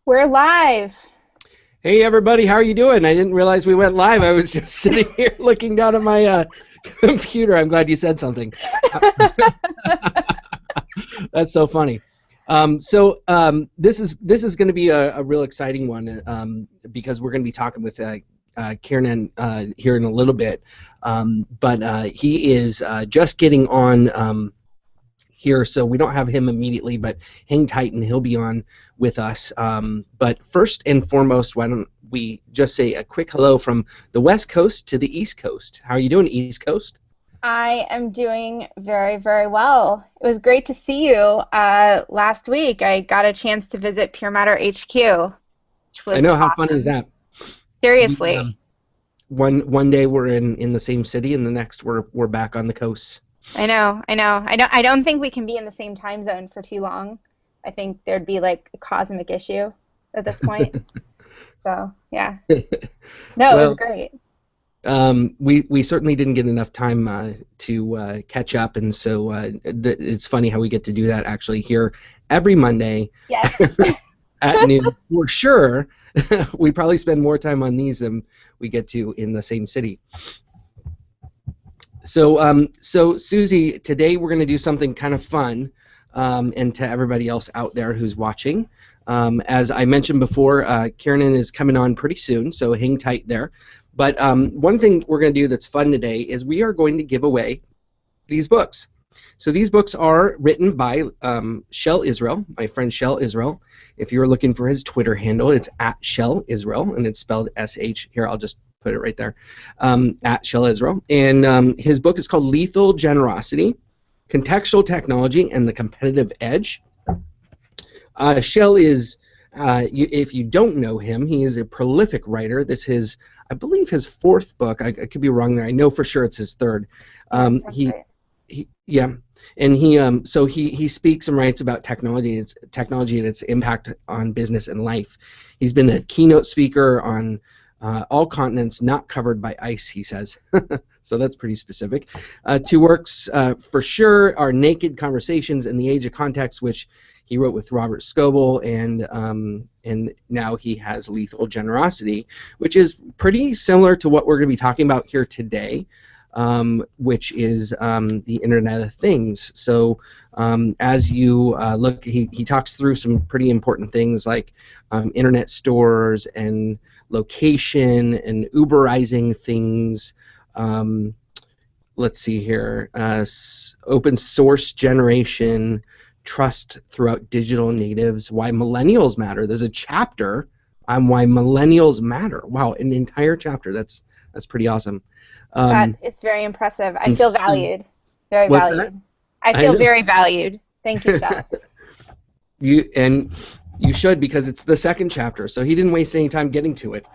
We're live. Hey everybody, how are you doing? I didn't realize we went live. I was just sitting here looking down at my computer. I'm glad you said something. That's so funny. This is going to be a real exciting one because we're going to be talking with Kieran here in a little bit. But he is just getting on here, so we don't have him immediately, but hang tight and he'll be on with us. But first and foremost, why don't we just say a quick hello from the West Coast to the East Coast. How are you doing, East Coast? I am doing very, very well. It was great to see you last week. I got a chance to visit Pure Matter HQ, which I was know, how funny is awesome. that? We, Seriously. one day we're in the same city, and the next we're back on the coast. I know, I know. I don't think we can be in the same time zone for too long. I think there'd be like a cosmic issue at this point. So, yeah. No, it was Well, great. we certainly didn't get enough time to catch up, and so it's funny how we get to do that actually here every Monday Yes. at noon. For sure, we probably spend more time on these than we get to in the same city. So Susie, today we're going to do something kind of fun, and to everybody else out there who's watching. As I mentioned before, Kieran is coming on pretty soon, so hang tight there. But one thing we're going to do that's fun today is we are going to give away these books. So these books are written by Shell Israel, my friend Shell Israel. If you're looking for his Twitter handle, it's at Shell Israel, and it's spelled S-H. Here, I'll just put it right there, at Shell Israel. And his book is called Lethal Generosity, Contextual Technology and the Competitive Edge. Shell is, if you don't know him, he is a prolific writer. This is, I believe, his fourth book. I could be wrong there. I know for sure it's his third. That sounds great. Yeah, and he speaks and writes about technology and its impact on business and life. He's been a keynote speaker on all continents not covered by ice, he says. So that's pretty specific. Two works for sure are Naked Conversations and The Age of Context, which he wrote with Robert Scoble, and now he has Lethal Generosity, which is pretty similar to what we're going to be talking about here today, which is the Internet of Things. So as you look, he talks through some pretty important things like internet stores and location and Uberizing things. Let's see here, open source generation, trust throughout digital natives, why millennials matter. There's a chapter on why millennials matter. Wow, an entire chapter. That's pretty awesome. That is very impressive. I And feel so, valued. Very what's that? valued. I I feel know. very valued. Thank you, Shel. You should, because it's the second chapter, so he didn't waste any time getting to it.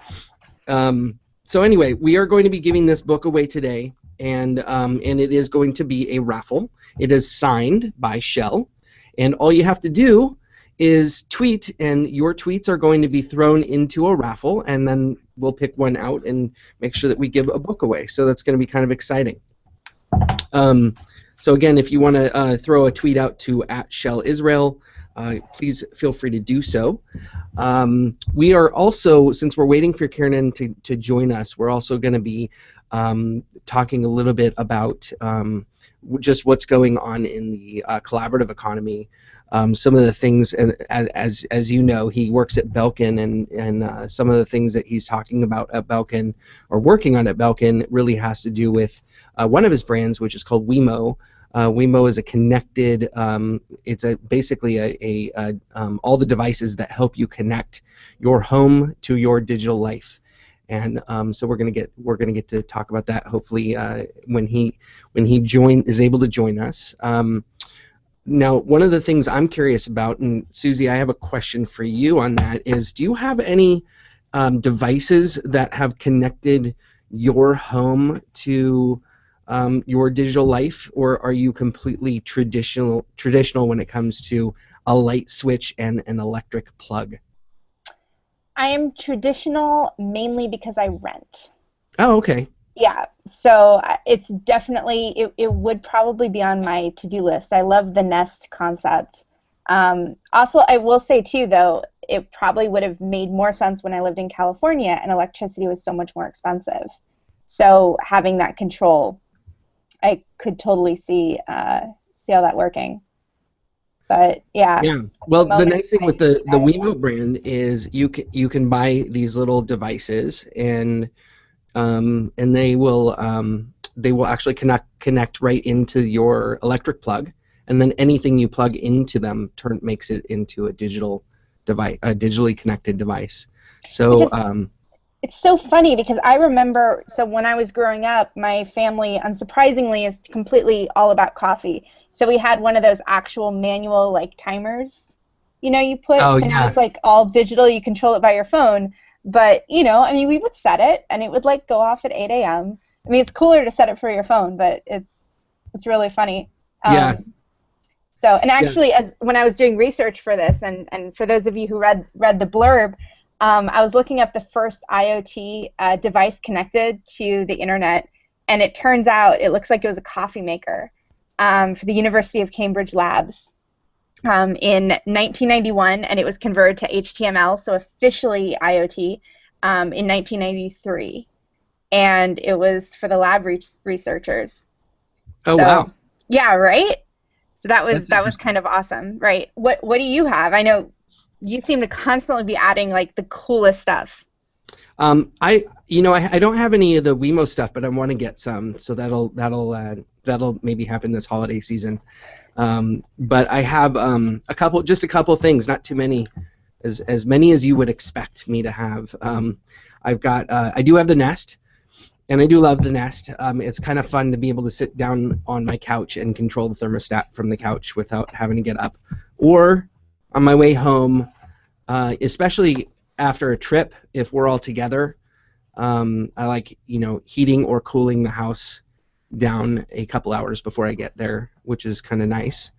So anyway, we are going to be giving this book away today, and it is going to be a raffle. It is signed by Shell, and all you have to do is tweet, and your tweets are going to be thrown into a raffle, and then we'll pick one out and make sure that we give a book away. So that's going to be kind of exciting. So again, if you want to throw a tweet out to at Shell Israel, please feel free to do so. We are also, since we're waiting for Kieran to join us, we're also going to be talking a little bit about just what's going on in the collaborative economy. Some of the things, and as you know, he works at Belkin, and some of the things that he's talking about at Belkin or working on at Belkin really has to do with one of his brands, which is called Wemo. Wemo is a connected. It's basically all the devices that help you connect your home to your digital life, and so we're gonna get to talk about that hopefully when he is able to join us. Now, one of the things I'm curious about, and Susie, I have a question for you on that, is do you have any devices that have connected your home to your digital life, or are you completely traditional when it comes to a light switch and an electric plug? I am traditional mainly because I rent. Oh, okay. Yeah, so it's definitely, it would probably be on my to-do list. I love the Nest concept. Also, I will say too, though, it probably would have made more sense when I lived in California and electricity was so much more expensive. So having that control, I could totally see all that working. But yeah, Yeah. at the Well, the moment, nice thing with the Wemo brand is you can buy these little devices, and they will actually connect right into your electric plug, and then anything you plug into them makes it into a digital device, a digitally connected device. which So is it's so funny because I remember, so when I was growing up, my family, unsurprisingly, is completely all about coffee. So we had one of those actual manual like timers, you put. oh So now yeah, it's like all digital, you control it by your phone. But, I mean, we would set it and it would like go off at 8 a.m. I mean, it's cooler to set it for your phone, but it's really funny. yeah, So, and yeah. actually, as when I was doing research for this, and for those of you who read the blurb, I was looking up the first IoT device connected to the internet, and it turns out it looks like it was a coffee maker for the University of Cambridge Labs in 1991, and it was converted to HTML, so officially IoT, in 1993, and it was for the lab researchers. Oh So, wow, yeah, right? So that was that's that was interesting. kind of awesome, right? What do you have? I know you seem to constantly be adding like the coolest stuff. I don't have any of the Wemo stuff, but I want to get some, so that'll maybe happen this holiday season. But I have just a couple things, not too many, as many as you would expect me to have. I do have the Nest, and I do love the Nest. It's kind of fun to be able to sit down on my couch and control the thermostat from the couch without having to get up, or on my way home, especially after a trip, if we're all together. I like, heating or cooling the house down a couple hours before I get there, which is kind of nice.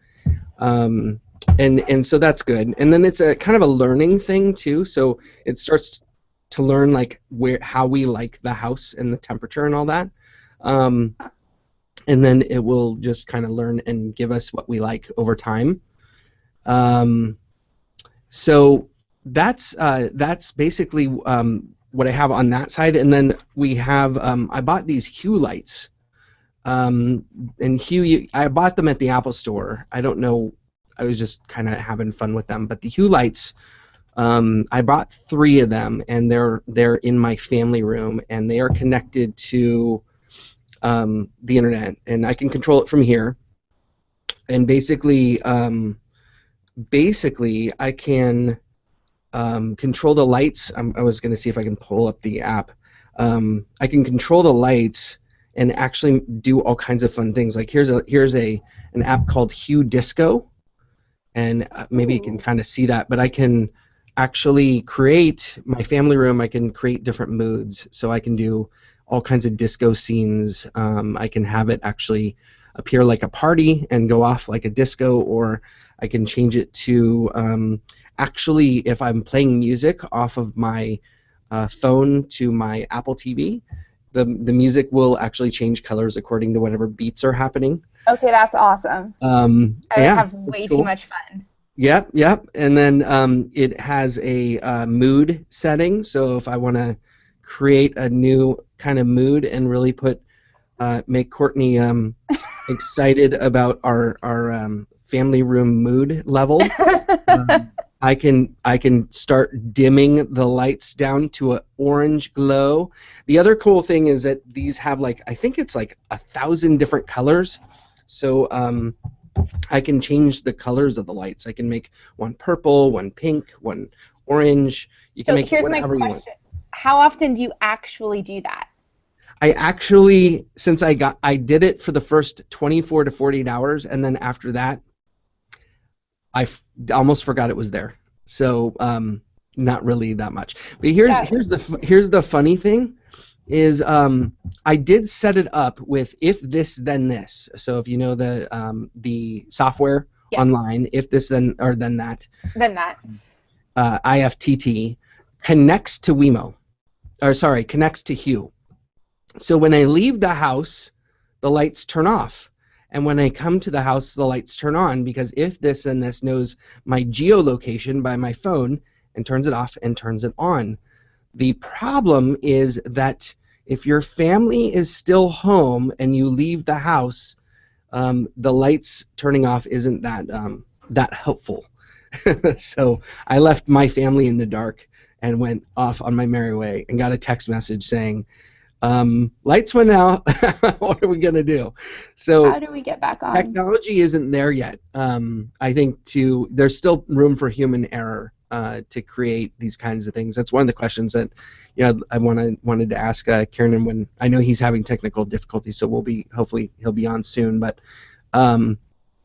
Um, and so that's good. And then it's a kind of a learning thing too. So it starts to learn like how we like the house and the temperature and all that. Um, and then it will just kind of learn and give us what we like over time. Um, so that's basically what I have on that side. And then we have I bought these Hue lights. And Hue, I bought them at the Apple Store. I don't know. I was just kind of having fun with them. But the Hue lights, I bought 3 of them, and they're in my family room, and they are connected to the internet, and I can control it from here. And basically, I can control the lights. I was going to see if I can pull up the app. I can control the lights and actually do all kinds of fun things. Like here's an app called Hue Disco, and maybe you can Ooh. kind of see that. But I can actually create my family room. I can create different moods, so I can do all kinds of disco scenes. I can have it actually appear like a party and go off like a disco, or I can change it to actually, if I'm playing music off of my phone to my Apple TV, the music will actually change colors according to whatever beats are happening. Okay, that's awesome. I would Yeah, have it's way too cool. much fun. Yep, yep. And then it has a mood setting. So if I want to create a new kind of mood and really make Courtney excited about our family room mood level, I can start dimming the lights down to an orange glow. The other cool thing is that these have I think it's like 1,000 different colors. So I can change the colors of the lights. I can make one purple, one pink, one orange. You can So make here's my whatever you want. question. How often do you actually do that? I actually, since I did it for the first 24 to 48 hours, and then after that, almost forgot it was there. So not really that much. But Yeah. here's the funny thing is I did set it up with if this then this. So if you know the software Yes. online, if this then or then that, Then that. IFTT connects to Wemo, or sorry, connects to Hue. So when I leave the house, the lights turn off. And when I come to the house, the lights turn on, because if this then this knows my geolocation by my phone, and turns it off and turns it on. The problem is that if your family is still home and you leave the house, the lights turning off isn't that helpful. So I left my family in the dark and went off on my merry way and got a text message saying, lights went out. What are we going to do? So how do we get back on? technology isn't there yet. I think there's still room for human error to create these kinds of things. That's one of the questions that I wanted to ask Kieran when I know he's having technical difficulties. So hopefully he'll be on soon. But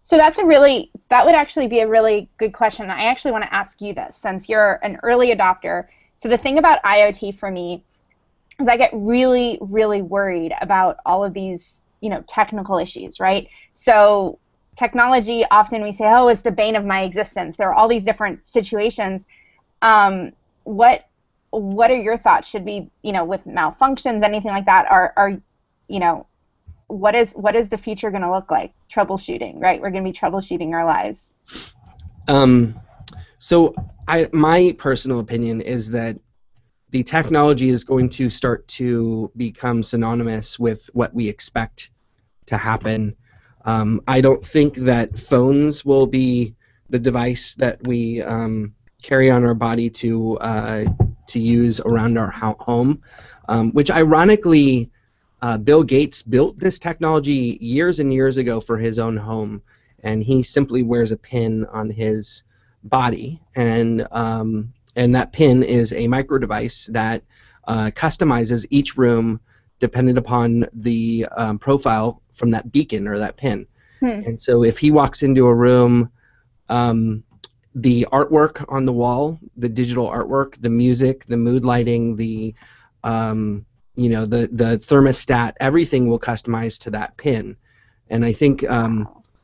so that would actually be a really good question. I actually want to ask you this since you're an early adopter. So the thing about IoT for me is I get really, really worried about all of these, technical issues, right? So technology, often we say, oh, it's the bane of my existence. There are all these different situations. What are your thoughts? Should we, with malfunctions, anything like that, what is the future going to look like? Troubleshooting, right? We're going to be troubleshooting our lives. So my personal opinion is that the technology is going to start to become synonymous with what we expect to happen. I don't think that phones will be the device that we carry on our body to use around our home, which ironically, Bill Gates built this technology years and years ago for his own home, and he simply wears a pin on his body, and that pin is a micro device that customizes each room dependent upon the profile from that beacon or that pin. And so if he walks into a room, the artwork on the wall, the digital artwork, the music, the mood lighting, the thermostat, everything will customize to that pin. And I think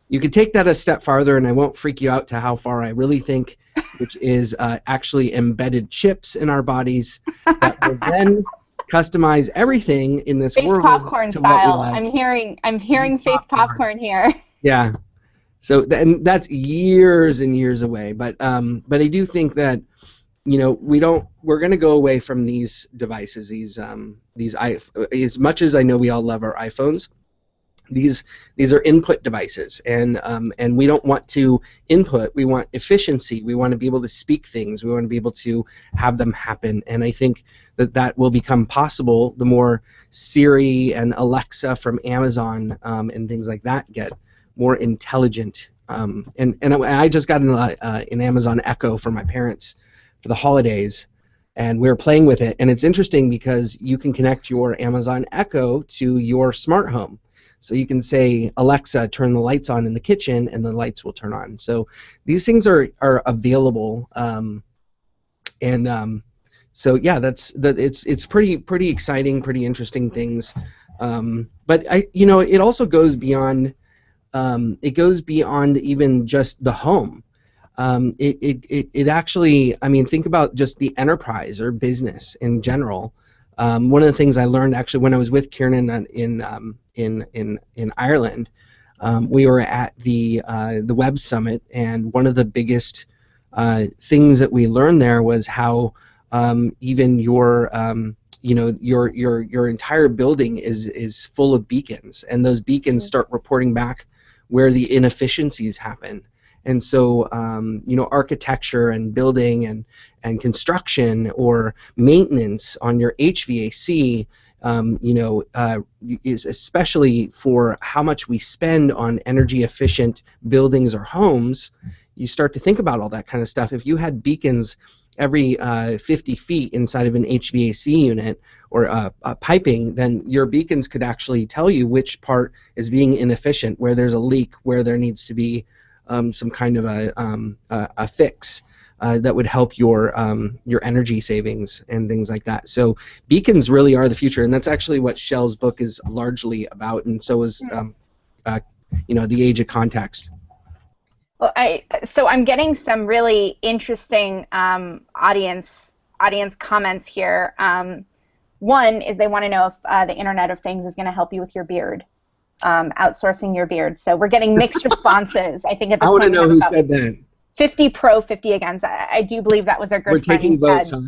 you could take that a step farther, and I won't freak you out to how far I really think, which is actually embedded chips in our bodies that will then customize everything in this Faith world popcorn to style. what we like. I'm hearing faith popcorn here. Yeah. So that's years and years away, but I do think that we're going to go away from these devices, as much as I know we all love our iPhones. These are input devices, and we don't want to input. We want efficiency. We want to be able to speak things. We want to be able to have them happen. And I think that will become possible the more Siri and Alexa from Amazon and things like that get more intelligent. And I just got an Amazon Echo for my parents for the holidays, and we were playing with it. And it's interesting because you can connect your Amazon Echo to your smart home. So you can say, Alexa, turn the lights on in the kitchen, and the lights will turn on. So these things are available, so yeah, it's pretty exciting, pretty interesting things. But it also goes beyond. It goes beyond even just the home. It actually, think about just the enterprise or business in general. One of the things I learned actually when I was with Kieran in Ireland, we were at the Web Summit, and one of the biggest things that we learned there was how even your entire building is full of beacons, and those beacons start reporting back where the inefficiencies happen. And so, architecture and building and construction or maintenance on your HVAC, is especially for how much we spend on energy efficient buildings or homes. You start to think about all that kind of stuff. If you had beacons every 50 feet inside of an HVAC unit or piping, then your beacons could actually tell you which part is being inefficient, where there's a leak, where there needs to be some kind of a fix that would help your energy savings and things like that. So beacons really are the future, and that's actually what Shell's book is largely about, and so is The Age of Context. Well, so I'm getting some really interesting audience comments here. One is they want to know if the Internet of Things is going to help you with your beard. Outsourcing your beard. So we're getting mixed responses. I think at this point. I want to know who said that. 50 pro, 50 against. I do believe that was our We're good taking friend votes, huh?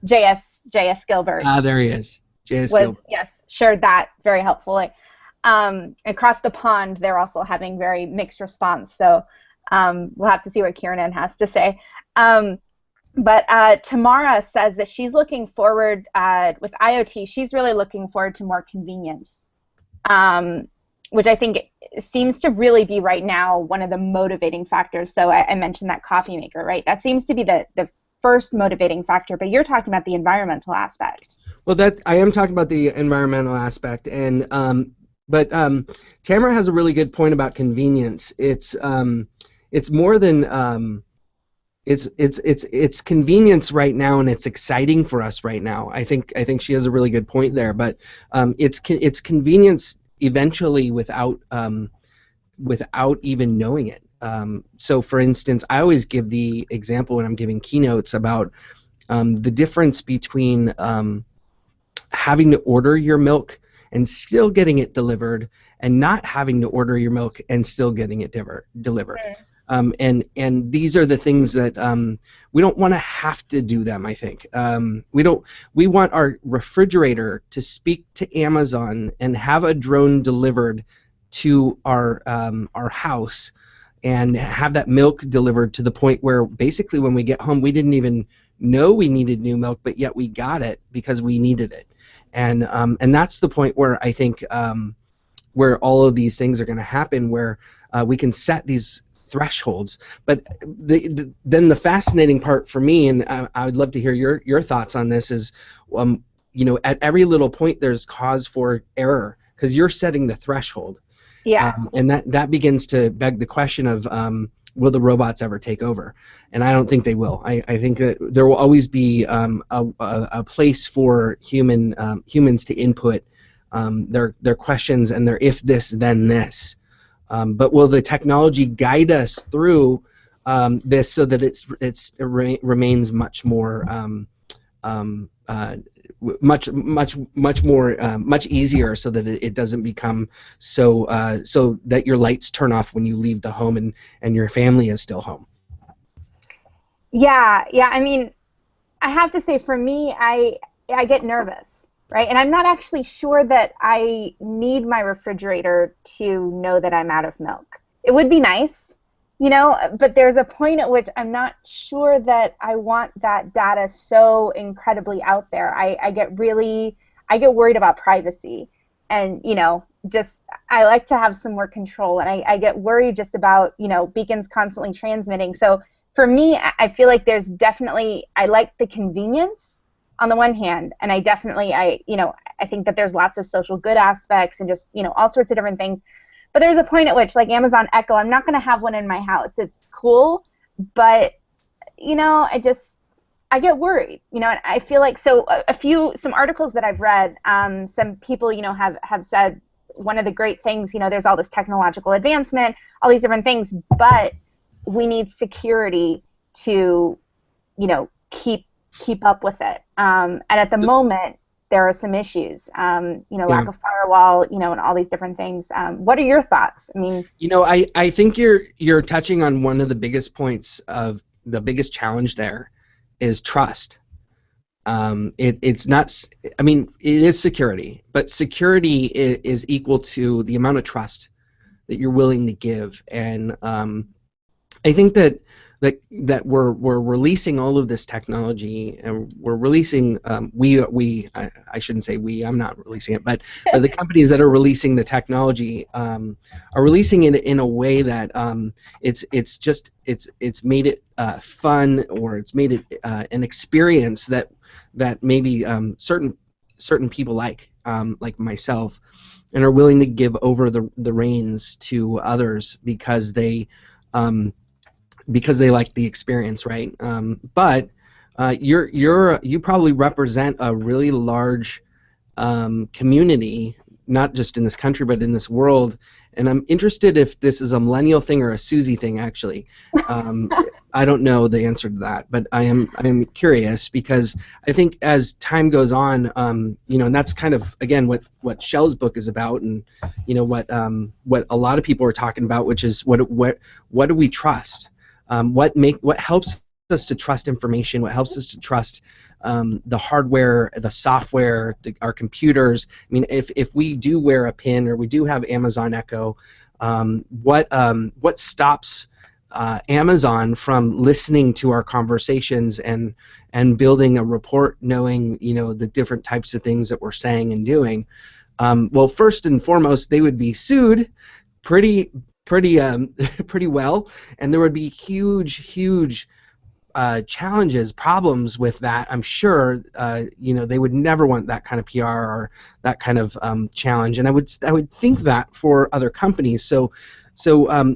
JS Gilbert Ah, there he is. J.S. was, Gilbert. yes, shared that very helpfully. Across the pond, they're also having very mixed response. So we'll have to see what Kieran has to say. But Tamara says that she's looking forward with IoT. She's really looking forward to more convenience, which I think seems to really be right now one of the motivating factors. So I mentioned that coffee maker, right? That seems to be the first motivating factor. But you're talking about the environmental aspect. Well, that I am talking about the environmental aspect, and but Tamara has a really good point about convenience. It's more than it's convenience right now, and it's exciting for us right now. I think she has a really good point there. But it's convenience eventually without even knowing it. So, for instance, I always give the example when I'm giving keynotes about the difference between having to order your milk and still getting it delivered, and not having to order your milk and still getting it delivered. And these are the things that we don't want to have to do them. I think we want our refrigerator to speak to Amazon and have a drone delivered to our house, and have that milk delivered to the point where basically when we get home we didn't even know we needed new milk, but yet we got it because we needed it. And that's the point where I think where all of these things are going to happen, where we can set these thresholds. But then the fascinating part for me, and I would love to hear your thoughts on this, is at every little point there's cause for error because you're setting the threshold. Yeah. And that begins to beg the question of will the robots ever take over? And I don't think they will. I think that there will always be a place for humans to input their questions and their if this then this. But will the technology guide us through this so that it remains much more much easier, so that it doesn't become so that your lights turn off when you leave the home and your family is still home? Yeah. I mean, I have to say, for me, I get nervous, right? And I'm not actually sure that I need my refrigerator to know that I'm out of milk. It would be nice, but there's a point at which I'm not sure that I want that data so incredibly out there. I get worried about privacy, and I like to have some more control, and I get worried just about beacons constantly transmitting. So for me, I feel like there's definitely, I like the convenience on the one hand, and I think that there's lots of social good aspects and just all sorts of different things. But there's a point at which, like Amazon Echo, I'm not going to have one in my house. It's cool, but I get worried, and I feel like, so some articles that I've read, some people have said one of the great things, there's all this technological advancement, all these different things, but we need security to keep up with it, and at the moment there are some issues, lack of firewall, and all these different things. What are your thoughts? I mean, I think you're touching on one of the biggest points of the biggest challenge there is trust. It's not, I mean, it is security, but security is equal to the amount of trust that you're willing to give. And I think that we're releasing all of this technology, and we're releasing I shouldn't say we, I'm not releasing it, but the companies that are releasing the technology are releasing it in a way that it's made it fun, or it's made it an experience that maybe certain people like myself, and are willing to give over the reins to others because they like the experience, right? But you probably represent a really large community, not just in this country but in this world. And I'm interested if this is a millennial thing or a Susie thing, actually. I don't know the answer to that, but I am curious, because I think as time goes on, and that's kind of again what Shell's book is about, and what a lot of people are talking about, which is what do we trust? what helps us to trust information, what helps us to trust the hardware, the software, our computers. I mean, if we do wear a pin or we do have Amazon Echo, what stops Amazon from listening to our conversations and building a report, knowing the different types of things that we're saying and doing? Well, first and foremost, they would be sued pretty pretty well, and there would be huge challenges, problems with that. I'm sure they would never want that kind of PR or that kind of challenge, and I would think that for other companies. So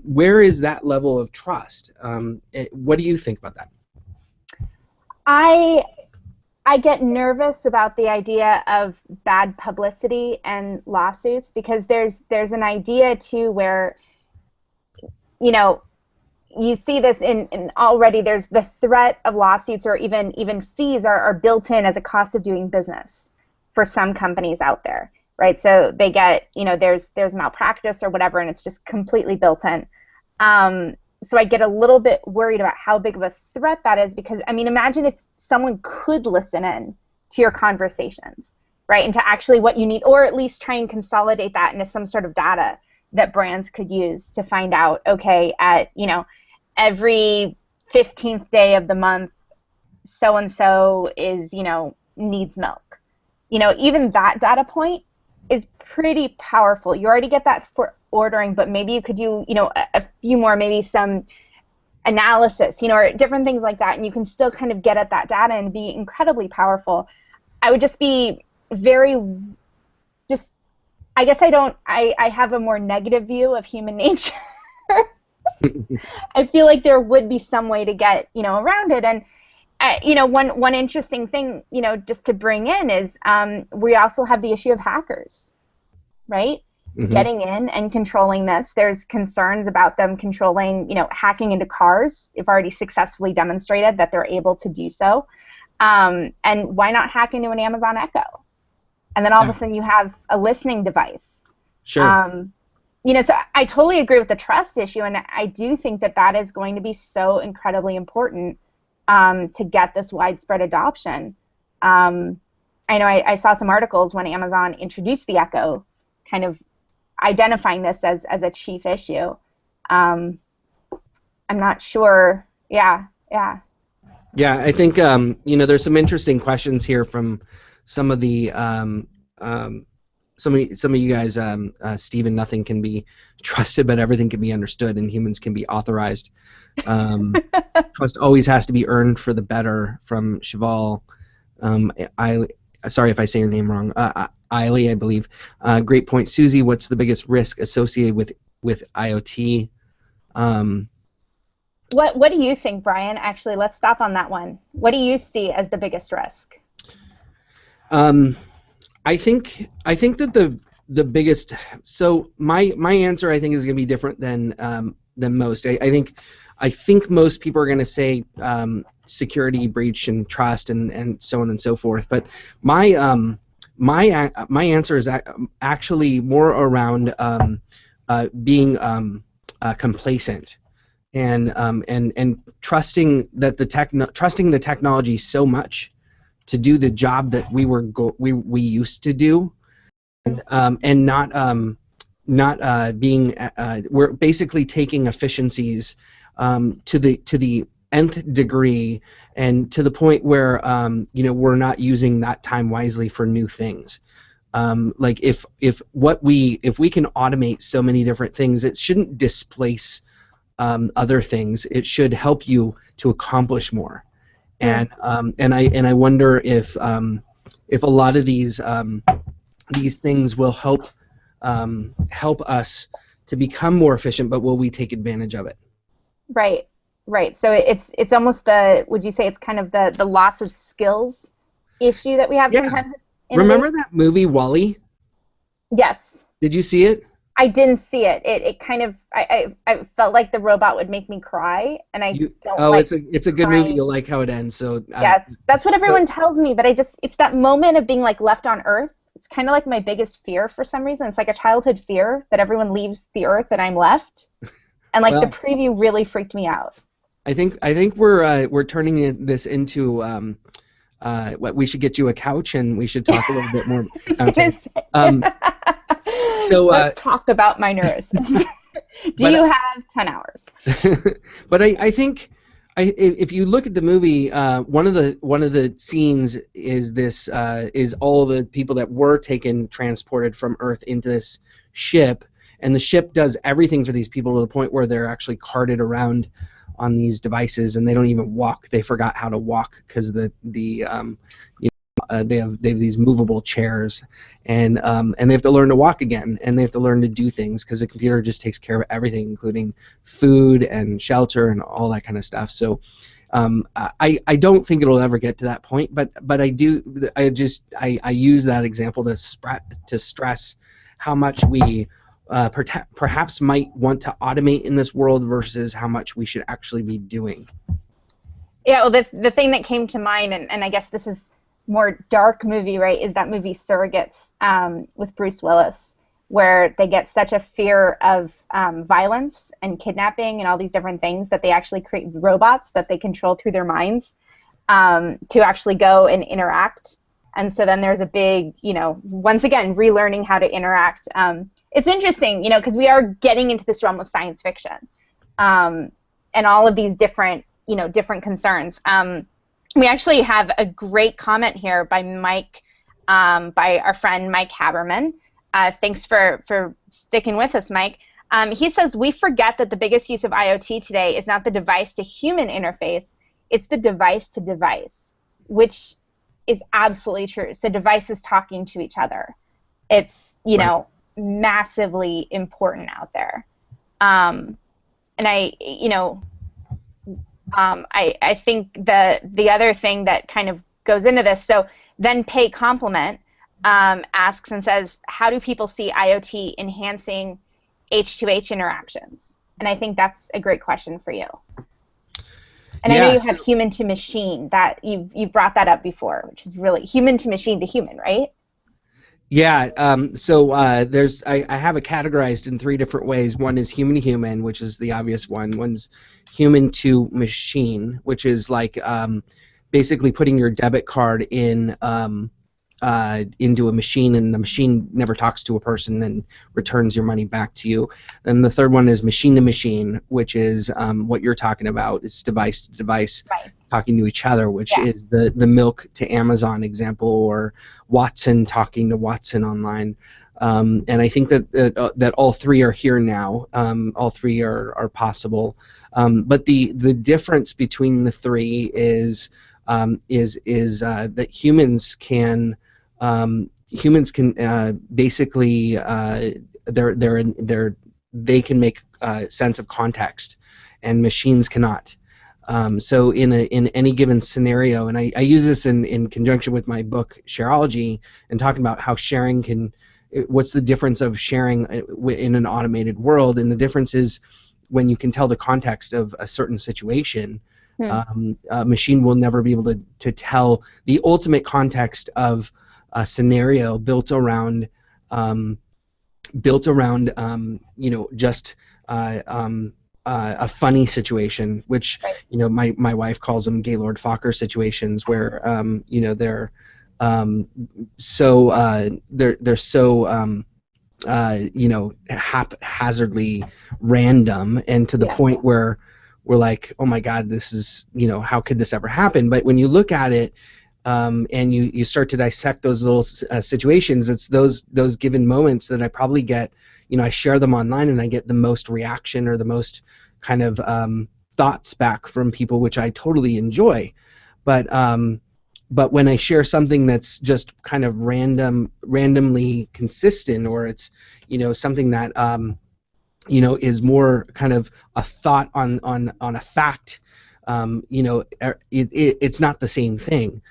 where is that level of trust? What do you think about that? I get nervous about the idea of bad publicity and lawsuits, because there's an idea too where you see this in already. There's the threat of lawsuits, or even fees are built in as a cost of doing business for some companies out there, right? So they get, there's malpractice or whatever, and it's just completely built in. So I get a little bit worried about how big of a threat that is, because, I mean, imagine if someone could listen in to your conversations, right, into actually what you need, or at least try and consolidate that into some sort of data that brands could use to find out, okay, at, every 15th day of the month, so-and-so is, needs milk. Even that data point is pretty powerful. You already get that for ordering, but maybe you could do, a few more, maybe some analysis, or different things like that, and you can still kind of get at that data and be incredibly powerful. I would just be I guess I have a more negative view of human nature. I feel like there would be some way to get, around it. And, one interesting thing, just to bring in is we also have the issue of hackers, right? Mm-hmm. Getting in and controlling this. There's concerns about them controlling, hacking into cars. They've already successfully demonstrated that they're able to do so. And why not hack into an Amazon Echo? And then all of a sudden you have a listening device. Sure. So I totally agree with the trust issue, and I do think that is going to be so incredibly important to get this widespread adoption. I know I saw some articles when Amazon introduced the Echo, kind of identifying this as a chief issue. I'm not sure. Yeah. Yeah, I think there's some interesting questions here from some of the some of you guys. Stephen, nothing can be trusted, but everything can be understood, and humans can be authorized. Trust always has to be earned for the better. From Cheval. Sorry if I say your name wrong. Eiley, I believe. Great point, Susie. What's the biggest risk associated with IoT? What do you think, Bryan? Actually, let's stop on that one. What do you see as the biggest risk? I think that the biggest. So my answer, I think, is going to be different than most. I think most people are going to say security breach and trust and so on and so forth. But my answer is actually more around being complacent and trusting that trusting the technology so much to do the job that we used to do, and not being we're basically taking efficiencies to the nth degree, and to the point where we're not using that time wisely for new things. Like if we can automate so many different things, it shouldn't displace other things. It should help you to accomplish more. And I wonder if a lot of these things will help us to become more efficient, but will we take advantage of it? Right. So it's almost would you say it's kind of the loss of skills issue that we have sometimes? Remember that movie WALL-E? Yes. Did you see it? I didn't see it. It kind of I felt like the robot would make me cry, and I don't like. Oh, it's a good movie. You'll like how it ends. So yes, that's what everyone tells me. But it's that moment of being like left on Earth. It's kind of like my biggest fear for some reason. It's like a childhood fear that everyone leaves the Earth and I'm left. And like the preview really freaked me out. I think we're turning this into what we should get you a couch and we should talk a little bit more. I was Okay. gonna say. Um, so, Let's talk about my neurosis. Do but you have 10 hours? but I think if you look at the movie, one of the scenes is this is all the people that were transported from Earth into this ship, and the ship does everything for these people to the point where they're actually carted around on these devices, and they don't even walk. They forgot how to walk because they have these movable chairs, and they have to learn to walk again, and they have to learn to do things because the computer just takes care of everything, including food and shelter and all that kind of stuff. So I don't think it'll ever get to that point, but I use that example to stress how much we perhaps might want to automate in this world versus how much we should actually be doing. Yeah, well, the thing that came to mind, and I guess this is more dark movie, right, is that movie Surrogates with Bruce Willis, where they get such a fear of violence and kidnapping and all these different things that they actually create robots that they control through their minds to actually go and interact. And so then there's a big, once again, relearning how to interact. It's interesting, because we are getting into this realm of science fiction and all of these different concerns. We actually have a great comment here by Mike, by our friend Mike Haberman. Thanks for sticking with us, Mike. He says, we forget that the biggest use of IoT today is not the device-to-human interface, it's the device-to-device, which is absolutely true. So devices talking to each other. It's, Right. massively important out there. And I think the other thing that kind of goes into this, so then Pay Compliment asks and says, how do people see IoT enhancing H2H interactions? And I think that's a great question for you. And I know you have human to machine, that you've brought that up before, which is really human to machine to human, right? Yeah, so I have it categorized in three different ways. One is human to human, which is the obvious one. One's human to machine, which is like basically putting your debit card into a machine, and the machine never talks to a person and returns your money back to you. Then the third one is machine to machine, which is what you're talking about. It's device to device. Right. Talking to each other, which is the milk to Amazon example, or Watson talking to Watson online. And I think that all three are here now. All three are possible. But the difference between the three is that humans can basically they can make sense of context, and machines cannot. So in any given scenario, and I use this in conjunction with my book Shareology, and talking about how sharing what's the difference of sharing in an automated world, and the difference is when you can tell the context of a certain situation. A machine will never be able to tell the ultimate context of a scenario built around just a funny situation, which my wife calls them Gaylord Fokker situations, where they're so haphazardly random, and to the point where we're like, oh my God, this is, how could this ever happen? But when you look at it, and you start to dissect those little situations, it's those given moments that I probably get, I share them online, and I get the most reaction or the most kind of thoughts back from people, which I totally enjoy. But when I share something that's just kind of randomly consistent, or it's something that is more kind of a thought on a fact, it's not the same thing.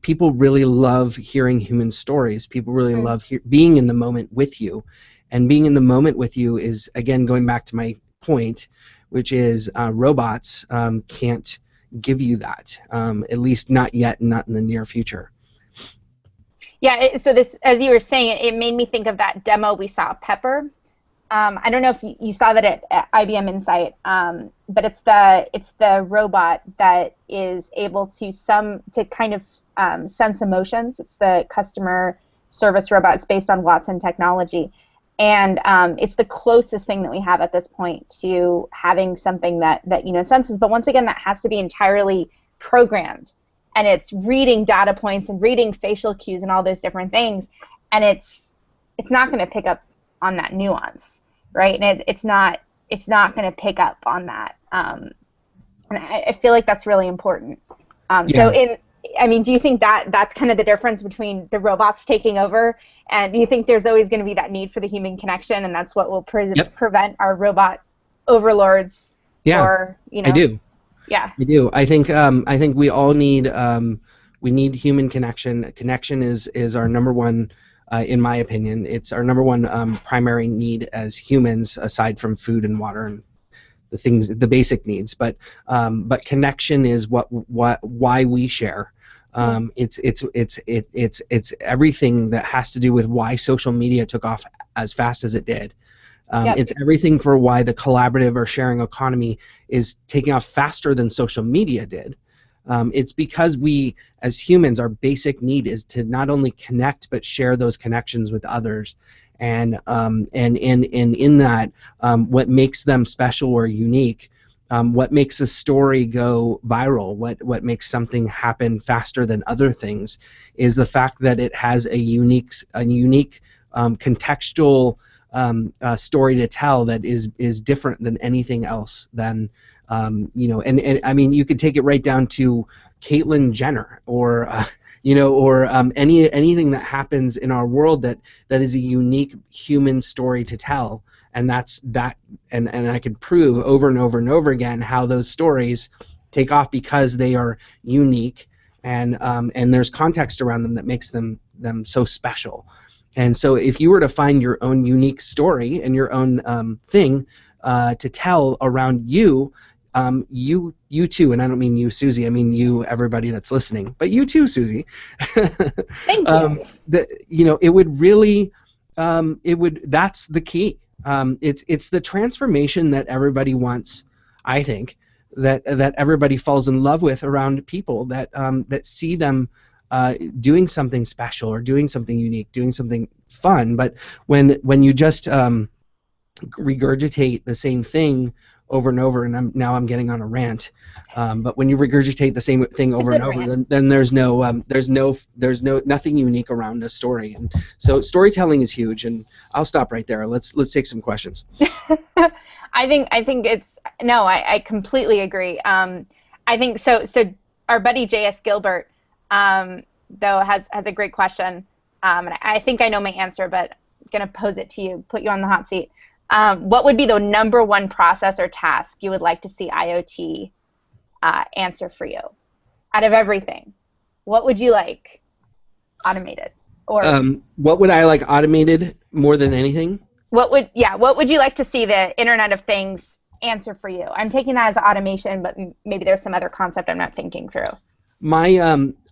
People really love hearing human stories. People really love being in the moment with you, and being in the moment with you is, again, going back to my point, which is robots can't give you that, at least not yet, not in the near future. Yeah, so this, as you were saying, it made me think of that demo we saw, Pepper, I don't know if you saw that at IBM Insight, but it's the robot that is able to kind of sense emotions. It's the customer service robot. It's based on Watson technology, and it's the closest thing that we have at this point to having something that senses. But once again, that has to be entirely programmed, and it's reading data points and reading facial cues and all those different things, and it's not going to pick up on that nuance, right? And it's not going to pick up on that. And I feel like that's really important. Yeah. Do you think that that's kind of the difference between the robots taking over, and do you think there's always going to be that need for the human connection, and that's what will Yep. prevent our robot overlords? Yeah, Or I do. yeah, I do. I think we all need we need human connection. Connection is our number one, in my opinion. It's our number one primary need as humans, aside from food and water and the basic needs. But connection is why we share. It's everything that has to do with why social media took off as fast as it did. yep, It's everything for why the collaborative or sharing economy is taking off faster than social media did. It's because we, as humans, our basic need is to not only connect but share those connections with others, and in that, what makes them special or unique, what makes a story go viral, what makes something happen faster than other things, is the fact that it has a unique contextual story to tell that is different than anything else. And I mean, you could take it right down to Caitlyn Jenner, or anything that happens in our world that is a unique human story to tell. And and I could prove over and over and over again how those stories take off because they are unique, and there's context around them that makes them so special. And so if you were to find your own unique story and your own thing to tell around you, you too, and I don't mean you, Susie, I mean you, everybody that's listening, but you too, Susie. thank you. It would really, that's the key. It's the transformation that everybody wants, I think, that everybody falls in love with around people that see them doing something special or doing something unique, doing something fun. But when you just regurgitate the same thing over and over, and I'm getting on a rant, but when you regurgitate the same thing over and over, then there's nothing unique around a story. And so storytelling is huge. And I'll stop right there. Let's take some questions. I think I completely agree. I think so. Our buddy J.S. Gilbert, though, has a great question, and I think I know my answer, but I'm gonna pose it to you, put you on the hot seat. What would be the number one process or task you would like to see IoT answer for you? Out of everything, what would you like automated? Or what would I like automated more than anything? What would you like to see the Internet of Things answer for you? I'm taking that as automation, but maybe there's some other concept I'm not thinking through.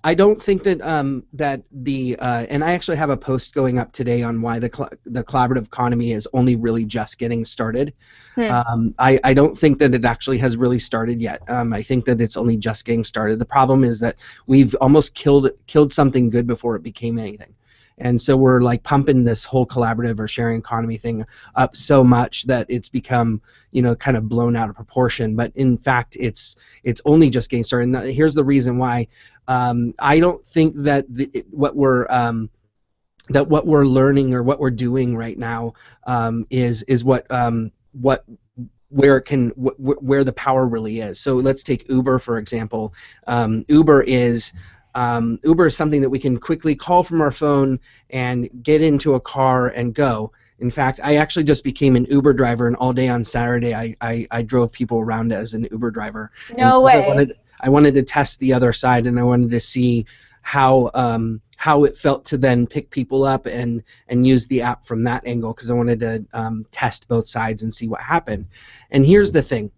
I don't think that and I actually have a post going up today on why the collaborative economy is only really just getting started. I don't think that it actually has really started yet. I think that it's only just getting started. The problem is that we've almost killed something good before it became anything. And so we're like pumping this whole collaborative or sharing economy thing up so much that it's become, kind of blown out of proportion. But in fact, it's only just getting started. And here's the reason why. I don't think that what we're learning or what we're doing right now is what where the power really is. So let's take Uber, for example. Uber is something that we can quickly call from our phone and get into a car and go. In fact, I actually just became an Uber driver, and all day on Saturday I drove people around as an Uber driver. No way. I wanted to test the other side, and I wanted to see how it felt to then pick people up and use the app from that angle, because I wanted to test both sides and see what happened. And here's the thing.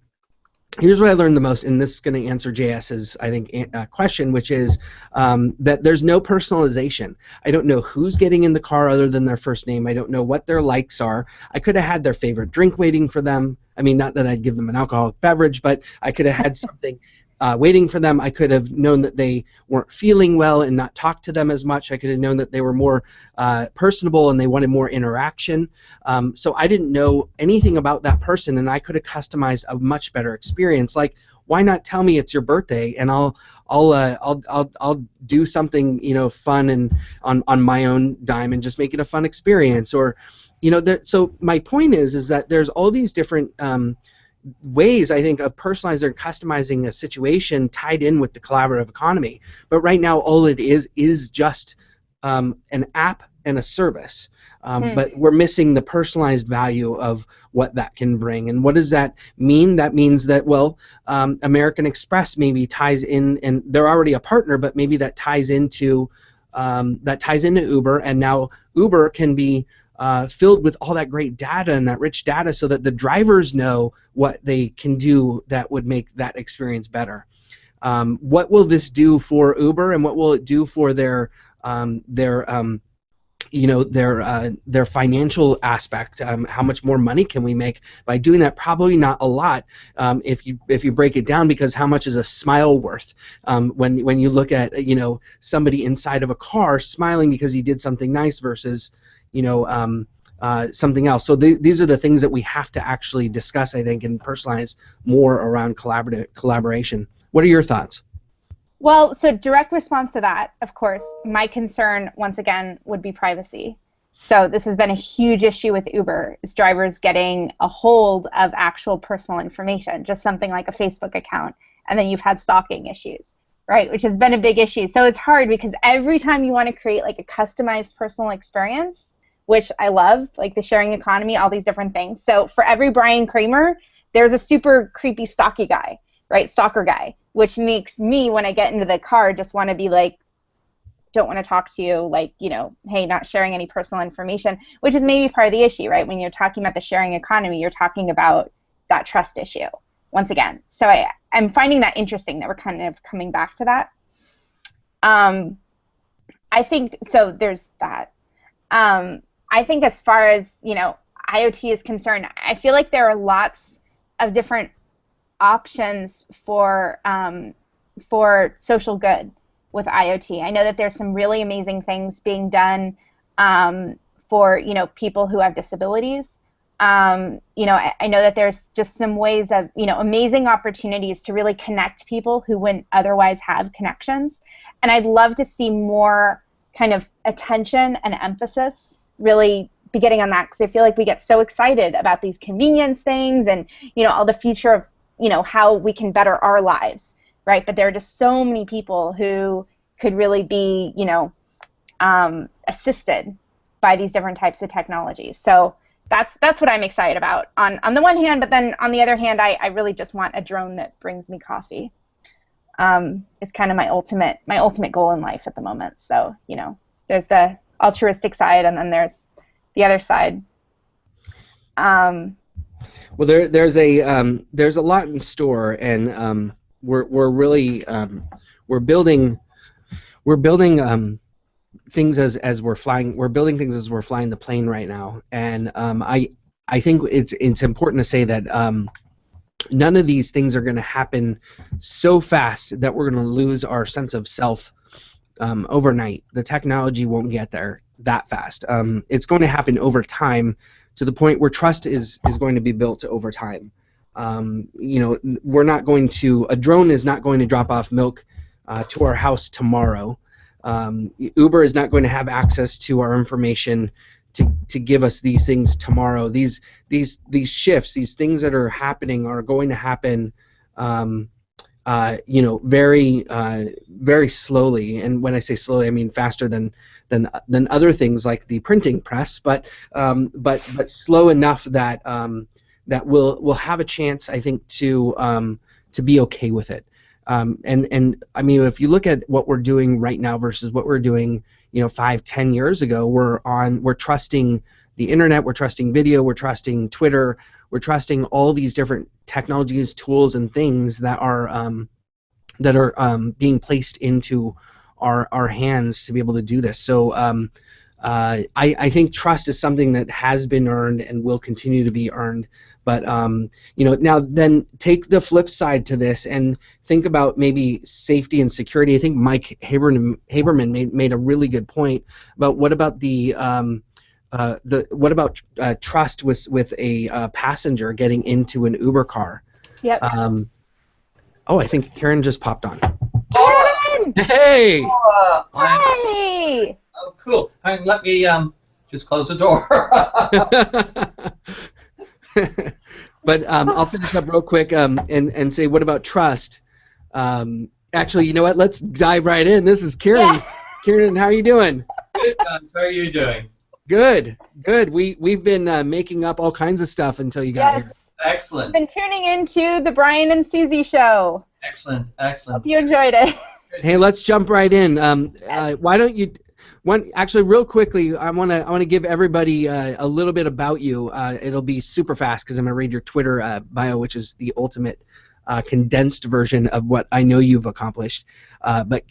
here's what I learned the most, and this is going to answer JS's, I think, question, which is that there's no personalization. I don't know who's getting in the car other than their first name. I don't know what their likes are. I could have had their favorite drink waiting for them. I mean, not that I'd give them an alcoholic beverage, but I could have had something waiting for them. I could have known that they weren't feeling well and not talked to them as much. I could have known that they were more personable and they wanted more interaction. So I didn't know anything about that person, and I could have customized a much better experience. Like, why not tell me it's your birthday, and I'll do something, you know, fun and on my own dime, and just make it a fun experience. Or, you know, so my point is that there's all these different ways, I think, of personalizing or customizing a situation tied in with the collaborative economy. But right now, all it is just an app and a service. But we're missing the personalized value of what that can bring. And what does that mean? That means that, well, American Express maybe ties in, and they're already a partner, but maybe that ties into Uber, and now Uber can be filled with all that great data and that rich data, so that the drivers know what they can do that would make that experience better. What will this do for Uber, and what will it do for their financial aspect? How much more money can we make by doing that? Probably not a lot, if you break it down, because how much is a smile worth? When you look at, you know, somebody inside of a car smiling because he did something nice versus, you know, something else. So these are the things that we have to actually discuss, I think, and personalize more around collaboration. What are your thoughts? Well, so direct response to that, of course, my concern, once again, would be privacy. So this has been a huge issue with Uber, is drivers getting a hold of actual personal information, just something like a Facebook account, and then you've had stalking issues, right, which has been a big issue. So it's hard, because every time you want to create like a customized personal experience, which I love, like the sharing economy, all these different things. So for every Bryan Kramer, there's a super creepy stalker guy, which makes me, when I get into the car, just want to be like, don't want to talk to you, like, you know, hey, not sharing any personal information, which is maybe part of the issue, right? When you're talking about the sharing economy, you're talking about that trust issue, once again. So I'm finding that interesting that we're kind of coming back to that. I think, so there's that. I think as far as, you know, IoT is concerned, I feel like there are lots of different options for social good with IoT. I know that there's some really amazing things being done for, you know, people who have disabilities. You know, I know that there's just some ways of, you know, amazing opportunities to really connect people who wouldn't otherwise have connections. And I'd love to see more kind of attention and emphasis really be getting on that, because I feel like we get so excited about these convenience things and, you know, all the future of, you know, how we can better our lives, right? But there are just so many people who could really be, you know, assisted by these different types of technologies. So that's what I'm excited about on the one hand, but then on the other hand, I really just want a drone that brings me coffee. Is kind of my ultimate goal in life at the moment. So, you know, there's the altruistic side, and then there's the other side. Well, there's a lot in store, and we're really we're building things as we're flying. We're building things as we're flying the plane right now, and I think it's important to say that none of these things are going to happen so fast that we're going to lose our sense of self overnight. The technology won't get there that fast. It's going to happen over time, to the point where trust is going to be built over time. You know, a drone is not going to drop off milk to our house tomorrow. Uber is not going to have access to our information to give us these things tomorrow. These shifts, these things that are happening, are going to happen, you know, very slowly. And when I say slowly, I mean faster than other things like the printing press, but slow enough that that we'll have a chance, I think, to be okay with it. And I mean, if you look at what we're doing right now versus what we're doing, you know, 5-10 years ago, we're trusting the internet, we're trusting video, we're trusting Twitter, we're trusting all these different technologies, tools, and things that are being placed into our hands to be able to do this. So I think trust is something that has been earned and will continue to be earned. But now then take the flip side to this and think about maybe safety and security. I think Mike Haberman made a really good point about what about trust with a passenger getting into an Uber car. Yep. Oh, I think Kieran just popped on. Kieran! Hey! Hey! Oh, cool. Let me just close the door. But I'll finish up real quick and say, what about trust? Actually, you know what? Let's dive right in. This is Kieran. Yeah. Kieran, how are you doing? Good, guys. How are you doing? Good, good. We've been making up all kinds of stuff until you got here. Excellent. Been tuning into the Bryan and Susie show. Excellent, excellent. Hope you enjoyed it. Hey, let's jump right in. Why don't you? Actually, real quickly, I want to give everybody a little bit about you. It'll be super fast because I'm going to read your Twitter bio, which is the ultimate condensed version of what I know you've accomplished. But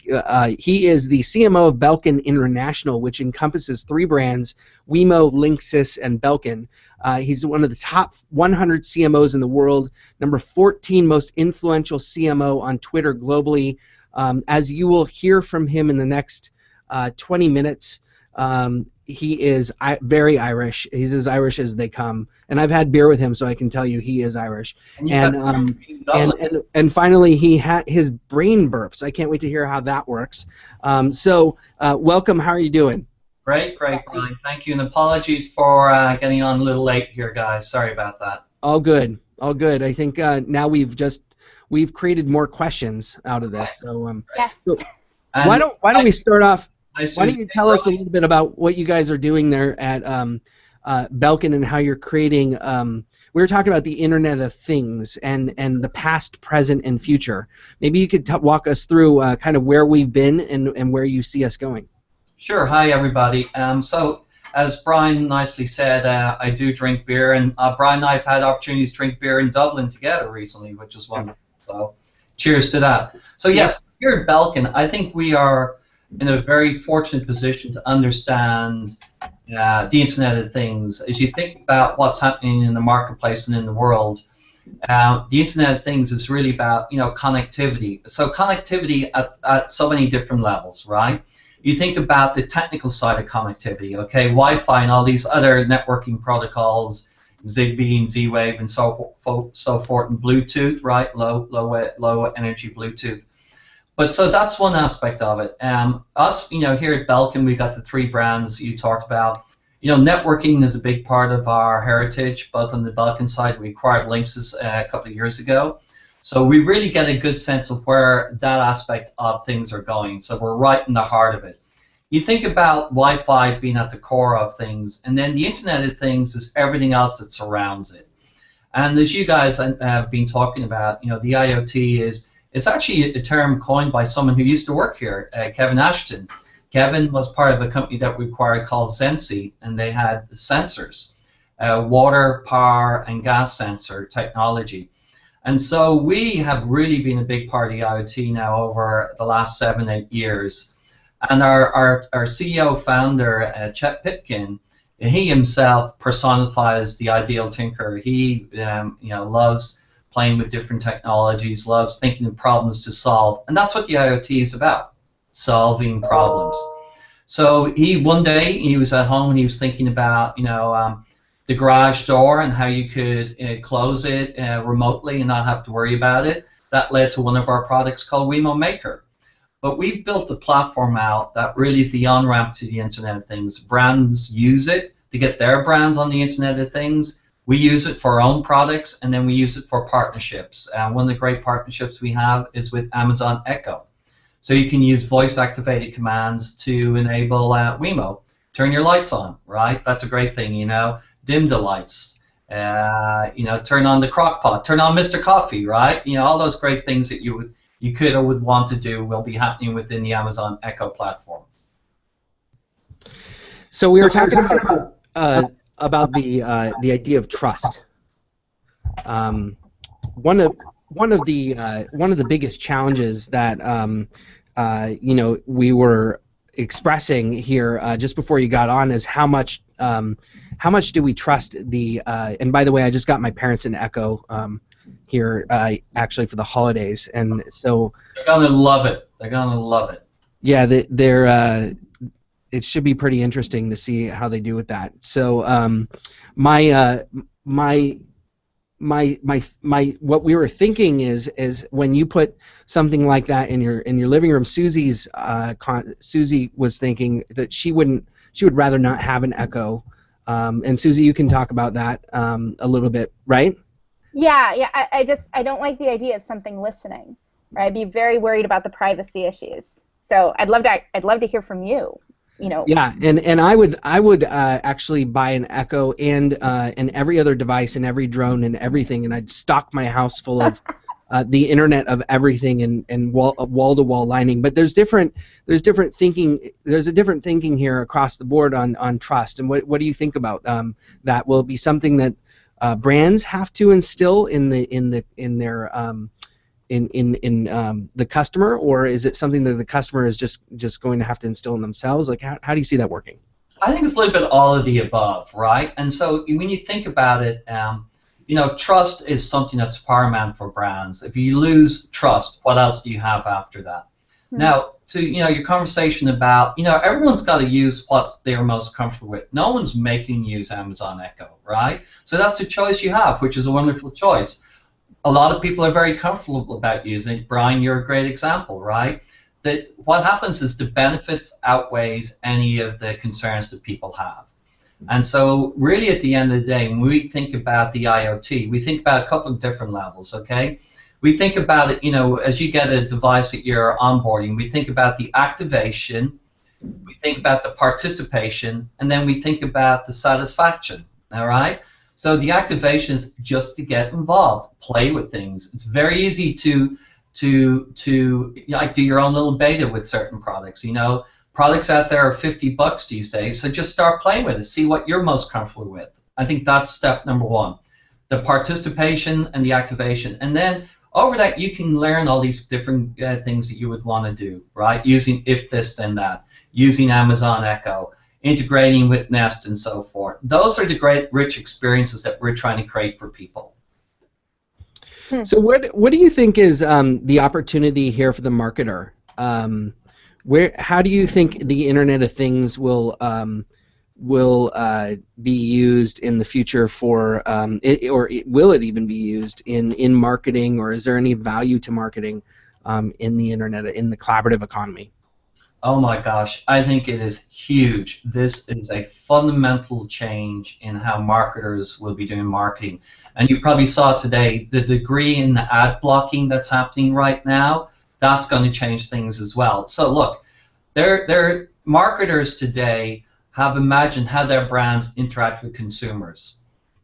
he is the CMO of Belkin International, which encompasses 3 brands: Wemo, Linksys, and Belkin. He's one of the top 100 CMOs in the world, number 14 most influential CMO on Twitter globally. As you will hear from him in the next 20 minutes, he is very Irish. He's as Irish as they come, and I've had beer with him, so I can tell you he is Irish. And finally, he had his brain burps. I can't wait to hear how that works. So welcome. How are you doing? Great, Brian. Thank you, and apologies for getting on a little late here, guys. Sorry about that. All good. All good. I think now we've created more questions out of this. So Yes. So why don't we start off? Why don't you tell us a little bit about what you guys are doing there at Belkin and how you're creating? We were talking about the Internet of Things and the past, present, and future. Maybe you could walk us through kind of where we've been and where you see us going. Sure. Hi, everybody. So, as Brian nicely said, I do drink beer, and Brian and I have had opportunities to drink beer in Dublin together recently, which is wonderful. So, cheers to that. So, yes, here at Belkin, I think we are in a very fortunate position to understand the Internet of Things. As you think about what's happening in the marketplace and in the world, the Internet of Things is really about connectivity. So connectivity at so many different levels, right? You think about the technical side of connectivity, okay? Wi-Fi and all these other networking protocols, Zigbee and Z-Wave and so forth, and Bluetooth, right? Low energy Bluetooth. But so that's one aspect of it. Us, here at Belkin, we've got the 3 brands you talked about. Networking is a big part of our heritage, both on the Belkin side. We acquired Linksys a couple of years ago. So we really get a good sense of where that aspect of things are going. So we're right in the heart of it. You think about Wi-Fi being at the core of things, and then the Internet of Things is everything else that surrounds it. And as you guys have been talking about, the IoT it's actually a term coined by someone who used to work here, Kevin Ashton. Kevin was part of a company that we acquired called Zensi, and they had sensors, water, power, and gas sensor technology. And so we have really been a big part of the IoT now over the last 7-8 years. And our CEO founder, Chet Pipkin, he himself personifies the ideal tinker. He loves playing with different technologies, loves thinking of problems to solve, and that's what the IoT is about, solving problems. So one day he was at home and he was thinking about the garage door and how you could close it remotely and not have to worry about it. That led to one of our products called Wemo Maker. But we've built a platform out that really is the on-ramp to the Internet of Things. Brands use it to get their brands on the Internet of Things. We use it for our own products, and then we use it for partnerships. One of the great partnerships we have is with Amazon Echo. So you can use voice-activated commands to enable Wemo. Turn your lights on, right? That's a great thing, Dim the lights. Turn on the crock pot. Turn on Mr. Coffee, right? All those great things that you could or would want to do will be happening within the Amazon Echo platform. So we were talking about about the idea of trust. One of the biggest challenges that we were expressing here just before you got on is how much do we trust the and by the way, I just got my parents an Echo here actually for the holidays, and so they're gonna love it. They're gonna love it. Yeah, they're it should be pretty interesting to see how they do with that. So my what we were thinking is when you put something like that in your living room, Susie was thinking that she would rather not have an Echo, and Susie, you can talk about that a little bit, right? Yeah. I don't like the idea of something listening. Right? I'd be very worried about the privacy issues. So I'd love to hear from you. Yeah, and I would actually buy an Echo and every other device and every drone and everything, and I'd stock my house full of the Internet of everything and wall-to-wall lining. But there's different thinking. There's a different thinking here across the board on trust. And what do you think about that? Will it be something that brands have to instill in the customer, or is it something that the customer is just going to have to instill in themselves? Like, how do you see that working? I think it's a little bit all of the above, right? And so when you think about it, trust is something that's paramount for brands. If you lose trust, what else do you have after that? Now, to your conversation about, everyone's got to use what they're most comfortable with. No one's making you use Amazon Echo, right? So that's the choice you have, which is a wonderful choice. A lot of people are very comfortable about using it. Bryan, you're a great example, right? That what happens is the benefits outweighs any of the concerns that people have. And so really at the end of the day, when we think about the IoT, we think about a couple of different levels, okay? We think about it, as you get a device that you're onboarding, we think about the activation, we think about the participation, and then we think about the satisfaction, all right? So the activation is just to get involved, play with things. It's very easy to do your own little beta with certain products. Products out there are $50 these days, so just start playing with it. See what you're most comfortable with. I think that's step number one. The participation and the activation, and then over that you can learn all these different things that you would want to do, right? Using if this then that, using Amazon Echo, integrating with Nest and so forth. Those are the great rich experiences that we're trying to create for people. So what do you think is the opportunity here for the marketer? How do you think the Internet of Things will be used in the future for will it even be used in marketing, or is there any value to marketing in the Internet, in the collaborative economy? Oh my gosh, I think it is huge. This is a fundamental change in how marketers will be doing marketing. And you probably saw today the degree in the ad blocking that's happening right now, that's going to change things as well. So look, their marketers today have imagined how their brands interact with consumers.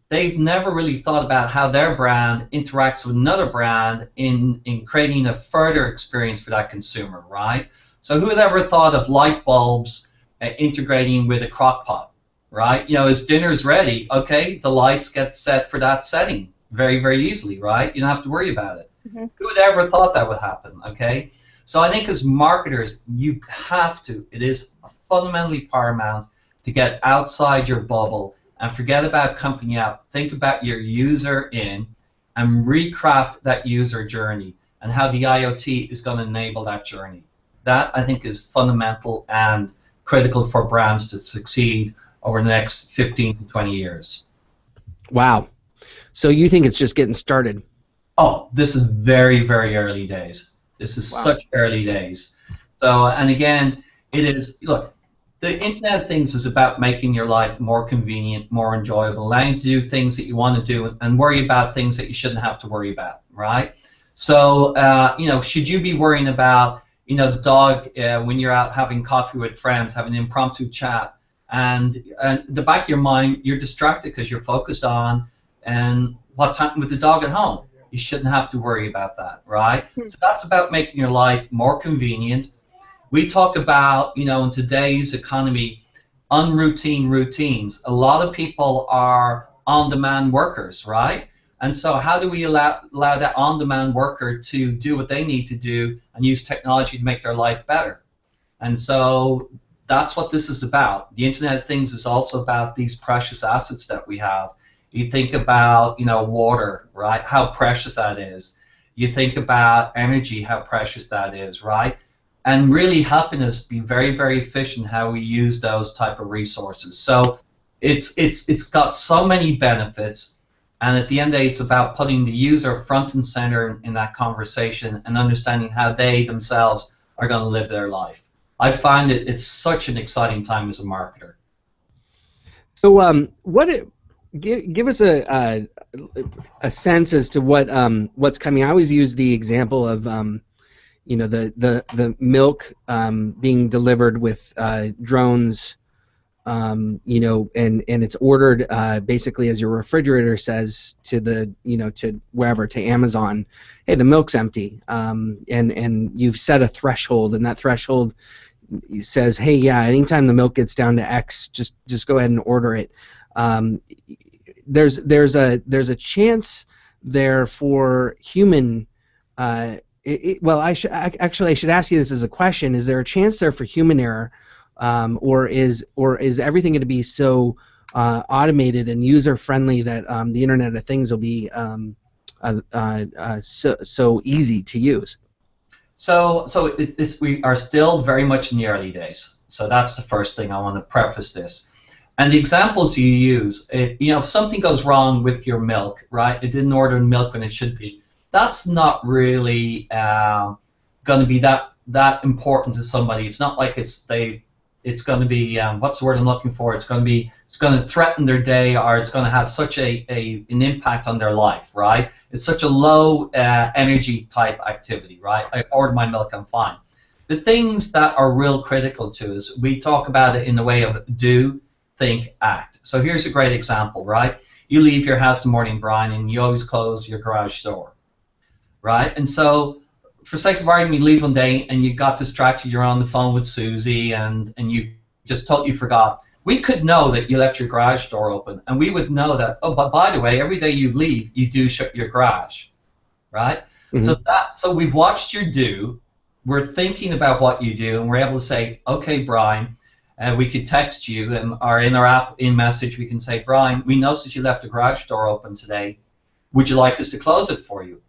They've never really thought about how their brand interacts with another brand in creating a further experience for that consumer, right? So who had ever thought of light bulbs integrating with a crock pot, right? As dinner's ready, okay, the lights get set for that setting very, very easily, right? You don't have to worry about it. Mm-hmm. Who had ever thought that would happen, okay? So I think as marketers, you have to, it is fundamentally paramount to get outside your bubble and forget about company out. Think about your user in and recraft that user journey and how the IoT is going to enable that journey. That, I think, is fundamental and critical for brands to succeed over the next 15 to 20 years. Wow. So you think it's just getting started? Oh, this is very, very early days. This is such early days. So, and again, it is, look, the Internet of Things is about making your life more convenient, more enjoyable, allowing you to do things that you want to do and worry about things that you shouldn't have to worry about, right? So, should you be worrying about the dog when you're out having coffee with friends, having an impromptu chat, and the back of your mind, you're distracted because you're focused on and what's happening with the dog at home. You shouldn't have to worry about that, right? So that's about making your life more convenient. We talk about, in today's economy, unroutine routines. A lot of people are on-demand workers, right? And so how do we allow that on-demand worker to do what they need to do and use technology to make their life better? And so that's what this is about. The Internet of Things is also about these precious assets that we have. You think about, water, right? How precious that is. You think about energy, how precious that is, right? And really helping us be very, very efficient how we use those type of resources. So it's got so many benefits, and at the end of the day, it's about putting the user front and center in that conversation and understanding how they themselves are going to live their life. I find it's such an exciting time as a marketer. So, give us a sense as to what's coming. I always use the example of the milk being delivered with drones, and it's ordered basically as your refrigerator says to to wherever, to Amazon, hey, the milk's empty, and you've set a threshold, and that threshold says, hey, yeah, anytime the milk gets down to X, just go ahead and order it. There's a chance there for human. Well, I should ask you this as a question: is there a chance there for human error, or is everything going to be so automated and user friendly that the Internet of Things will be so easy to use? So we are still very much in the early days. So that's the first thing I want to preface this. And the examples you use, if something goes wrong with your milk, right? It didn't order milk when it should be. That's not really going to be that important to somebody. It's not like it's going to be what's the word I'm looking for? It's going to threaten their day, or it's going to have such an impact on their life, right? It's such a low energy type activity, right? I order my milk, I'm fine. The things that are real critical to us, we talk about it in the way of do, think, act. So here's a great example, right? You leave your house in the morning, Bryan, and you always close your garage door, right? And so, for sake of argument, you leave one day and you got distracted, you're on the phone with Susie, and you just totally forgot. We could know that you left your garage door open, and we would know that, oh, but by the way, every day you leave, you do shut your garage, right? Mm-hmm. So we've watched your do, we're thinking about what you do, and we're able to say, okay, Bryan, we could text you, or in our app, in message, we can say, Bryan, we noticed that you left the garage door open today. Would you like us to close it for you?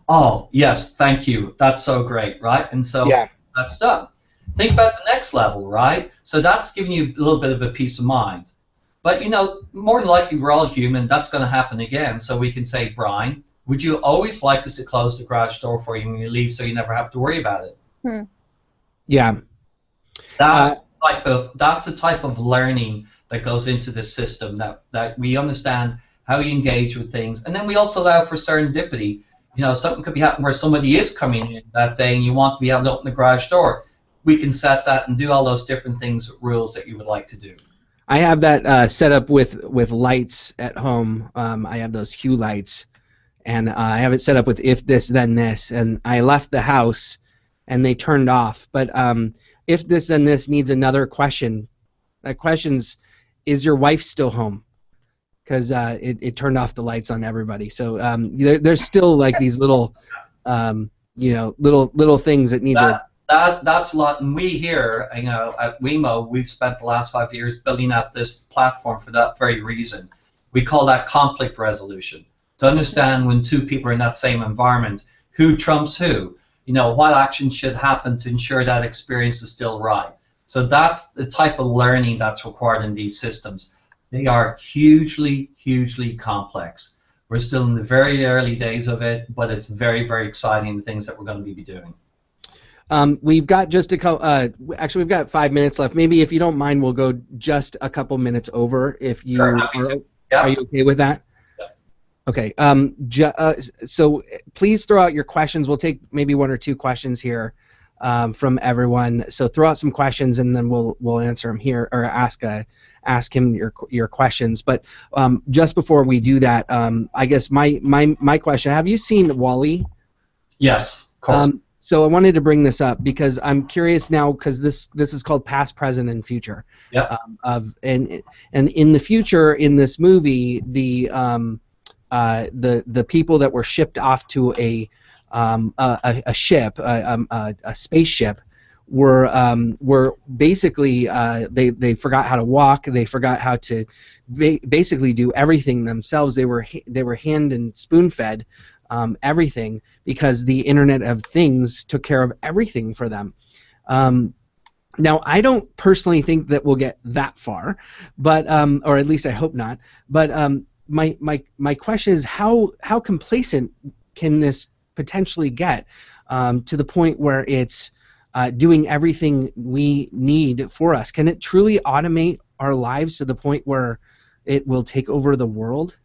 Oh, yes, thank you. That's so great, right? And so that's done. Think about the next level, right? So that's giving you a little bit of a peace of mind. But, more than likely, we're all human. That's going to happen again. So we can say, Bryan, would you always like us to close the garage door for you when you leave so you never have to worry about it? Yeah. That's the type of learning that goes into this system, that we understand how you engage with things. And then we also allow for serendipity. Something could be happening where somebody is coming in that day and you want to be able to open the garage door. We can set that and do all those different things, rules that you would like to do. I have that set up with lights at home. I have those hue lights, and I have it set up with if this, then this. And I left the house, and they turned off. But if this, then this needs another question. That question's, is your wife still home? Because it turned off the lights on everybody. So there's still like these little, little things that need to. That's a lot, and we here, at WeMo, we've spent the last 5 years building out this platform for that very reason. We call that conflict resolution, to understand when two people are in that same environment, who trumps who. What action should happen to ensure that experience is still right. So that's the type of learning that's required in these systems. They are hugely, hugely complex. We're still in the very early days of it, but it's very, very exciting, the things that we're going to be doing. We've got just a couple. Actually, we've got 5 minutes left. Maybe if you don't mind, we'll go just a couple minutes over. If you are you okay with that? Yeah. Okay. So please throw out your questions. We'll take maybe one or two questions here from everyone. So throw out some questions, and then we'll answer them here, or ask him your questions. But just before we do that, I guess my question: have you seen WALL-E? Yes, of course. So I wanted to bring this up because I'm curious now, because this is called past, present, and future. Yeah. And in the future in this movie, the people that were shipped off to a ship, a spaceship, were basically they forgot how to walk. They forgot how to basically do everything themselves. They were hand and spoon fed everything, because the Internet of Things took care of everything for them. Now, I don't personally think that we'll get that far, but or at least I hope not. But my question is, how complacent can this potentially get to the point where it's doing everything we need for us? Can it truly automate our lives to the point where it will take over the world?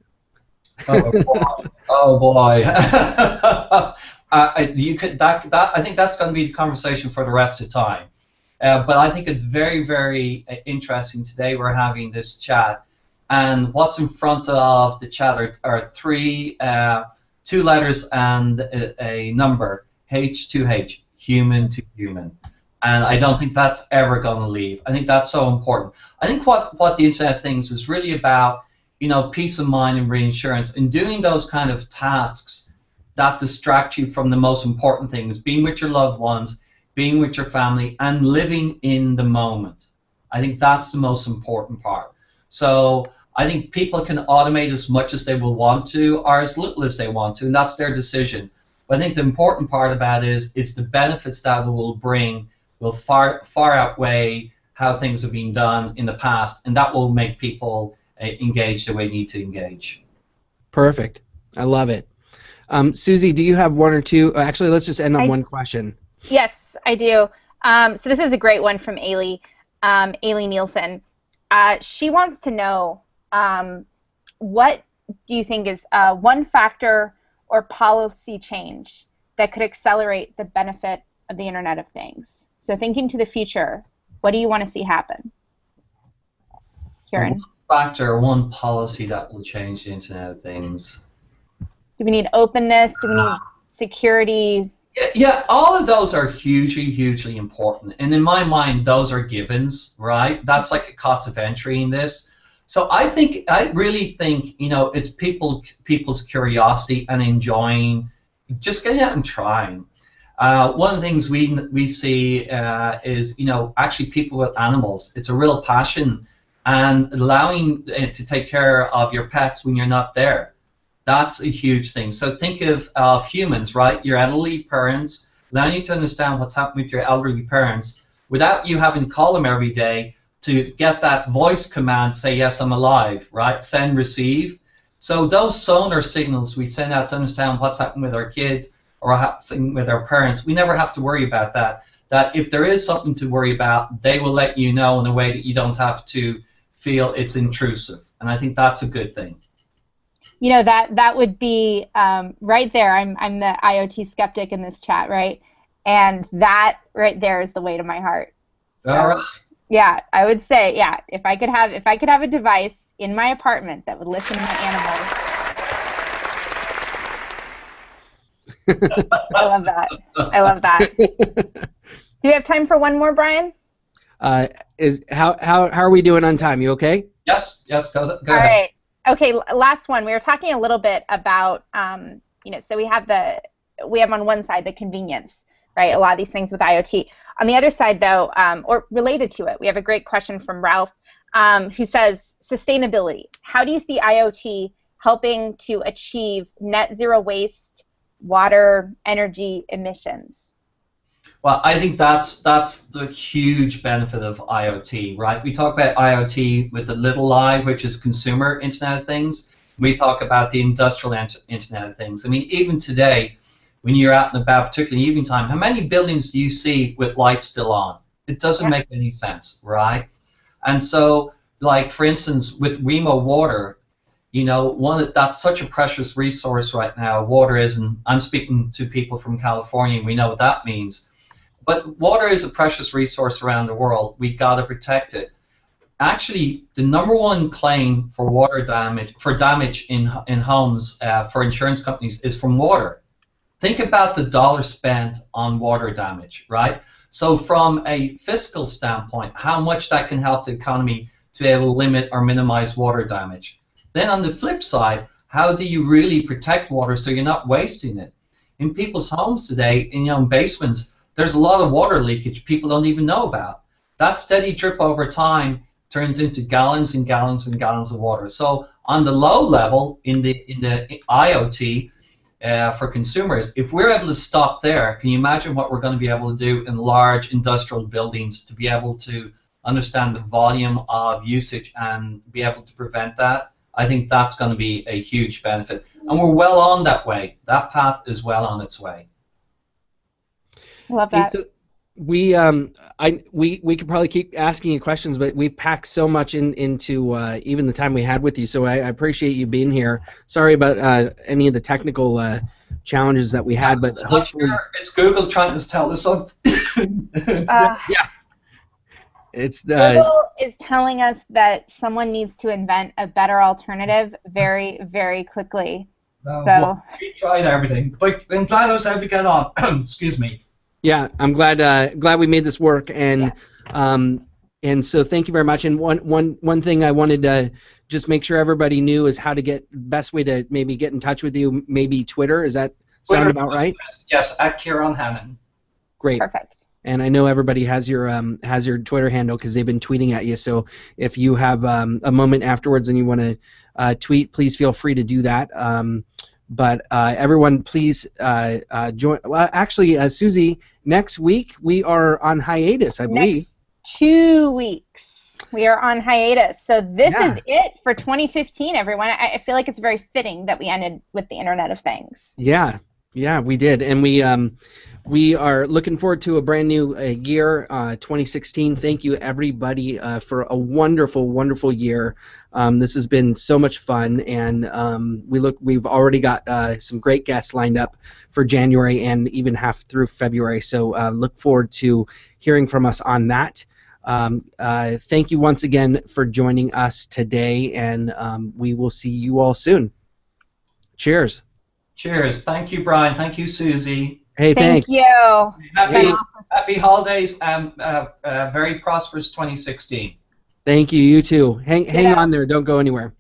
Oh boy! Oh boy! You could I think that's going to be the conversation for the rest of the time. But I think it's very, very interesting today. We're having this chat, and what's in front of the chat are three, two letters and a number, H2H, human to human. And I don't think that's ever going to leave. I think that's so important. I think what the Internet of Things is really about, peace of mind and reinsurance, and doing those kind of tasks that distract you from the most important things, being with your loved ones, being with your family, and living in the moment. I think that's the most important part. So I think people can automate as much as they will want to, or as little as they want to, and that's their decision. But I think the important part about it is it's the benefits that it will bring will far outweigh how things have been done in the past, and that will make people engage the way they need to engage. Perfect. I love it. Susie, do you have one or two? Actually, let's just end on one question. Yes, I do. So this is a great one from Ailey Nielsen. She wants to know, what do you think is one factor or policy change that could accelerate the benefit of the Internet of Things? So thinking to the future, what do you want to see happen? Kieran? One factor, one policy that will change the Internet of Things. Do we need openness? Do we need security? Yeah, all of those are hugely, hugely important. And in my mind, those are givens, right? That's like a cost of entry in this. So I really think, it's people's curiosity and enjoying, just getting out and trying. One of the things we see is, actually people with animals. It's a real passion, and allowing to take care of your pets when you're not there. That's a huge thing. So think of humans, right? Your elderly parents, allowing you to understand what's happening with your elderly parents without you having to call them every day to get that voice command, say, yes, I'm alive, right? Send, receive. So those sonar signals we send out to understand what's happening with our kids or happening with our parents, we never have to worry about that. That if there is something to worry about, they will let you know in a way that you don't have to feel it's intrusive. And I think that's a good thing. That would be right there. I'm the IoT skeptic in this chat, right? And that right there is the way to my heart. So, all right. Yeah, I would say, yeah, if I could have a device in my apartment that would listen to my animals. I love that. I love that. Do we have time for one more, Bryan? How are we doing on time? You okay? Yes, go ahead. All right. Okay, last one. We were talking a little bit about, so we have on one side the convenience, right? A lot of these things with IoT. On the other side, though, or related to it, we have a great question from Ralph, who says, sustainability. How do you see IoT helping to achieve net zero waste, water, energy emissions? Well, I think that's the huge benefit of IoT, right? We talk about IoT with the little I, which is consumer Internet of Things. We talk about the industrial Internet of Things. I mean, even today, when you're out and about, particularly evening time, how many buildings do you see with lights still on? It doesn't make any sense, right? And so, like, for instance, with Remo water, that's such a precious resource right now. Water is, and I'm speaking to people from California, and we know what that means. But water is a precious resource around the world. We got to protect it. Actually, the #1 claim for water damage, in homes for insurance companies, is from water. think about the dollar spent on water damage, right? So from a fiscal standpoint, how much that can help the economy to be able to limit or minimize water damage. Then on the flip side, how do you really protect water so you're not wasting it? In people's homes today, in basements, there's a lot of water leakage people don't even know about. That steady drip over time turns into gallons and gallons and gallons of water. So on the low level, in the IoT, for consumers, if we're able to stop there, can you imagine what we're going to be able to do in large industrial buildings to be able to understand the volume of usage and be able to prevent that? I think that's going to be a huge benefit. And we're well on that way. That path is well on its way. Love that. So we could probably keep asking you questions, but we've packed so much into even the time we had with you. So I appreciate you being here. Sorry about any of the technical challenges that we had, but hopefully it's Google trying to tell us something. yeah, it's Google is telling us that someone needs to invent a better alternative very, very quickly. So well, we tried everything, but I'm glad I was able to get on. Excuse me. Yeah, I'm glad we made this work, and and so thank you very much. And one thing I wanted to just make sure everybody knew is how to get best way to maybe get in touch with you. Maybe Twitter. Is that sound about right? Yes, at Kieran Hannon. Great. perfect. And I know everybody has your Twitter handle because they've been tweeting at you. So if you have a moment afterwards and you want to tweet, please feel free to do that. But everyone, please join. Well, actually, Susie, next week we are on hiatus, I believe. Next 2 weeks we are on hiatus. So this is it for 2015, everyone. I feel like it's very fitting that we ended with the Internet of Things. Yeah, we did, and we are looking forward to a brand new year, 2016. Thank you, everybody, for a wonderful, wonderful year. This has been so much fun, and we've already got some great guests lined up for January and even half through February. So look forward to hearing from us on that. Thank you once again for joining us today, and we will see you all soon. Cheers. Cheers. Thank you, Brian. Thank you, Susie. Hey, Thank thanks. you. Happy holidays and very prosperous 2016. Thank you. You too. Hang on there. Don't go anywhere.